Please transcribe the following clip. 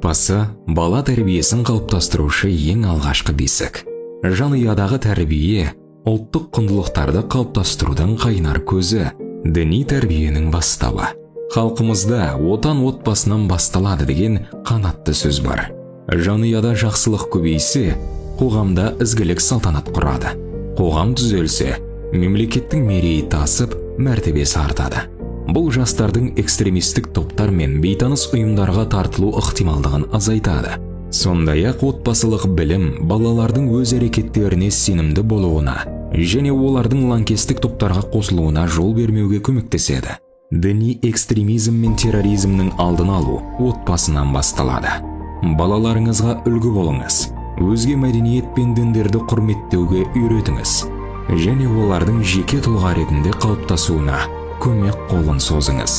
Отбасы бала тәрбиесін қалыптастырушы ең алғашқы бесік. Жанұядағы тәрбие ұлттық құндылықтарды қалыптастырудың қайнар көзі, діни тәрбиенің бастауы. Халқымызда отан отбасынан басталады деген қанатты сөз бар. Жанұяда жақсылық көбейсе, қоғамда ізгілік салтанат құрады. Қоғам түзелсе, мемлекеттің мерейі тасып, мәртебесі артады. Бұл жастардың экстремистік топтар мен бейтаныс ұйымдарға тартылу ықтималдығын азайтады. Сондай-ақ отбасылық білім балалардың өз әрекеттеріне сенімді болуына және олардың лаңкестік топтарға қосылуына жол бермеуге көмектеседі. Діни экстремизм мен терроризмнің алдын алу отбасынан басталады. Балаларыңызға үлгі болыңыз. Өзге мәдениет пен діндерді құрметтеуге үйретіңіз. Және олардың жеке тұлға ретінде қалыптасуына көмек қолын созыңыз.